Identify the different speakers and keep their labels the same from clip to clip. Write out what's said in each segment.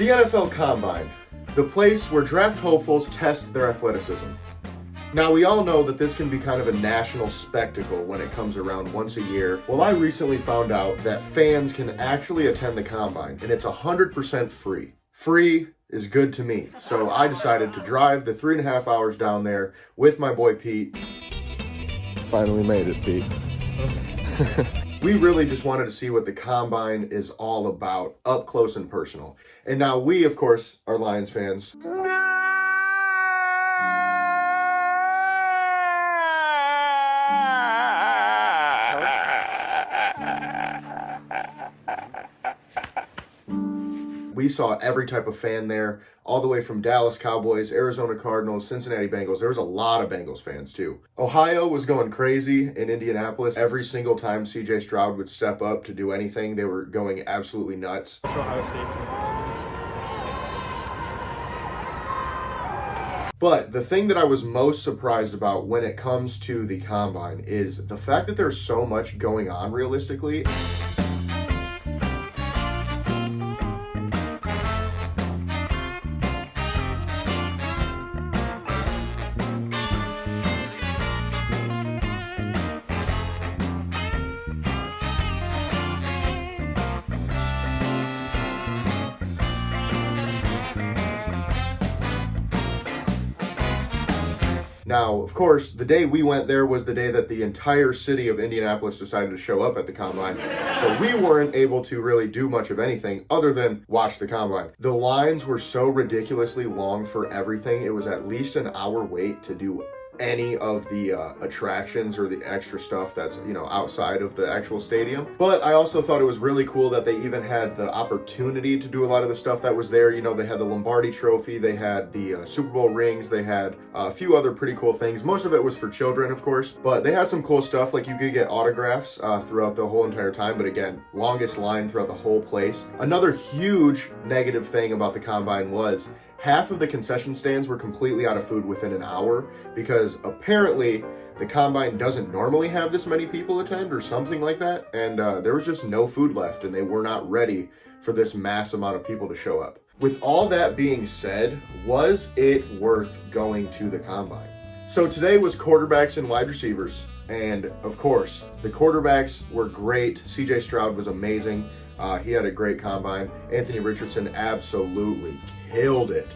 Speaker 1: The NFL Combine, the place where draft hopefuls test their athleticism. Now, we all know that this can be kind of a national spectacle when it comes around once a year. Well, I recently found out that fans can actually attend the Combine, and it's 100% free. Free is good to me, so I decided to drive the 3.5 hours down there with my boy Pete. Finally made it, Pete. We really just wanted to see what the Combine is all about, up close and personal. And now we, of course, are Lions fans. We saw every type of fan there, all the way from Dallas Cowboys, Arizona Cardinals, Cincinnati Bengals. There was a lot of Bengals fans too. Ohio was going crazy in Indianapolis. Every single time CJ Stroud would step up to do anything, they were going absolutely nuts.
Speaker 2: Ohio State.
Speaker 1: But the thing that I was most surprised about when it comes to the Combine is the fact that there's so much going on realistically. Now, of course, the day we went there was the day that the entire city of Indianapolis decided to show up at the Combine. So we weren't able to really do much of anything other than watch the Combine. The lines were so ridiculously long for everything. It was at least an hour wait to do any of the attractions or the extra stuff that's, outside of the actual stadium. But I also thought it was really cool that they even had the opportunity to do a lot of the stuff that was there. They had the Lombardi Trophy, they had the Super Bowl rings, they had a few other pretty cool things. Most of it was for children, of course, but they had some cool stuff, like you could get autographs throughout the whole entire time. But again, longest line throughout the whole place. Another huge negative thing about the Combine was half of the concession stands were completely out of food within an hour, because apparently the Combine doesn't normally have this many people attend or something like that, and there was just no food left, and they were not ready for this mass amount of people to show up. With all that being said, was it worth going to the Combine? So today was quarterbacks and wide receivers, and of course, the quarterbacks were great. CJ Stroud was amazing. He had a great Combine. Anthony Richardson absolutely killed it.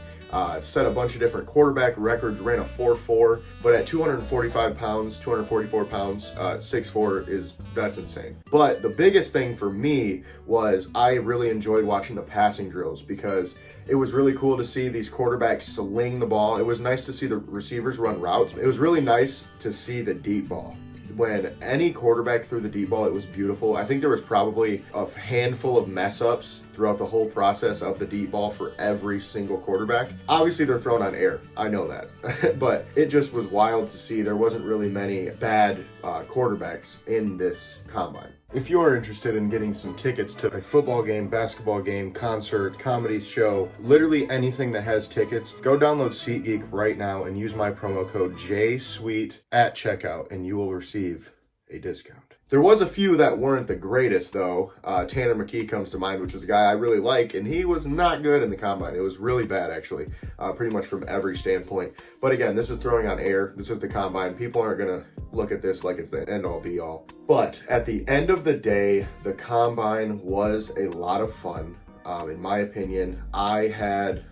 Speaker 1: Set a bunch of different quarterback records, ran a 4.4, but at 244 pounds, 6'4", that's insane. But the biggest thing for me was I really enjoyed watching the passing drills, because it was really cool to see these quarterbacks sling the ball. It was nice to see the receivers run routes. It was really nice to see the deep ball. When any quarterback threw the deep ball, it was beautiful. I think there was probably a handful of mess ups throughout the whole process of the deep ball for every single quarterback. Obviously, they're thrown on air. I know that. But it just was wild to see. There wasn't really many bad quarterbacks in this Combine. If you're interested in getting some tickets to a football game, basketball game, concert, comedy show, literally anything that has tickets, go download SeatGeek right now and use my promo code JSWEET at checkout, and you will receive a discount. There was a few that weren't the greatest, though. Tanner McKee comes to mind, which is a guy I really like, and he was not good in the Combine. It was really bad, actually, pretty much from every standpoint. But again, this is throwing on air. This is the Combine. People aren't going to look at this like it's the end-all, be-all. But at the end of the day, the Combine was a lot of fun. In my opinion, I had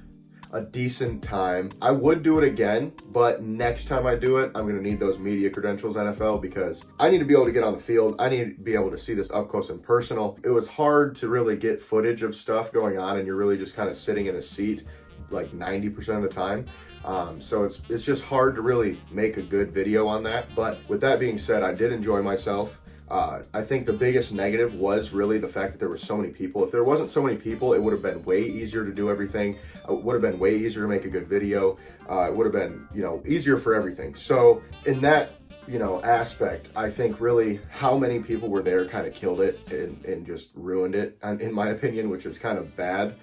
Speaker 1: a decent time. I would do it again, but next time I do it, I'm going to need those media credentials, NFL, because I need to be able to get on the field. I need to be able to see this up close and personal. It was hard to really get footage of stuff going on, and you're really just kind of sitting in a seat like 90% of the time. So it's just hard to really make a good video on that. But with that being said, I did enjoy myself. I think the biggest negative was really the fact that there were so many people. If there wasn't so many people, it would have been way easier to do everything. It would have been way easier to make a good video. It would have been, easier for everything. So in that, aspect, I think really how many people were there kind of killed it and just ruined it, in my opinion, which is kind of bad.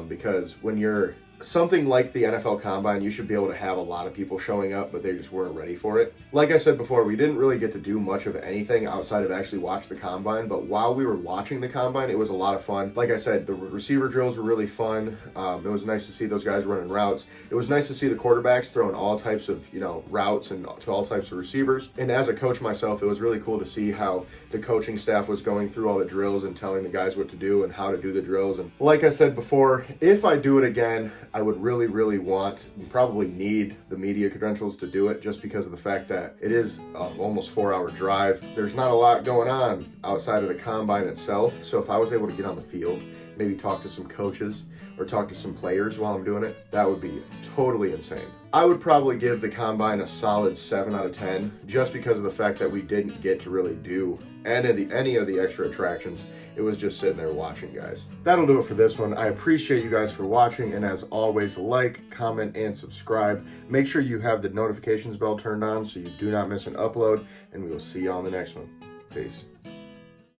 Speaker 1: Because when you're something like the NFL Combine, you should be able to have a lot of people showing up, but they just weren't ready for it. Like I said before, we didn't really get to do much of anything outside of actually watch the Combine, but while we were watching the Combine, it was a lot of fun. Like I said, the receiver drills were really fun. It was nice to see those guys running routes. It was nice to see the quarterbacks throwing all types of, routes and to all types of receivers. And as a coach myself, it was really cool to see how the coaching staff was going through all the drills and telling the guys what to do and how to do the drills. And like I said before, if I do it again, I would really, really want and probably need the media credentials to do it, just because of the fact that it is almost 4-hour drive. There's not a lot going on outside of the Combine itself. So if I was able to get on the field, maybe talk to some coaches or talk to some players while I'm doing it, that would be totally insane. I would probably give the Combine a solid 7 out of 10, just because of the fact that we didn't get to really do any of the extra attractions. It was just sitting there watching, guys. That'll do it for this one. I appreciate you guys for watching, and as always, like, comment, and subscribe. Make sure you have the notifications bell turned on so you do not miss an upload, and we will see you on the next one. Peace.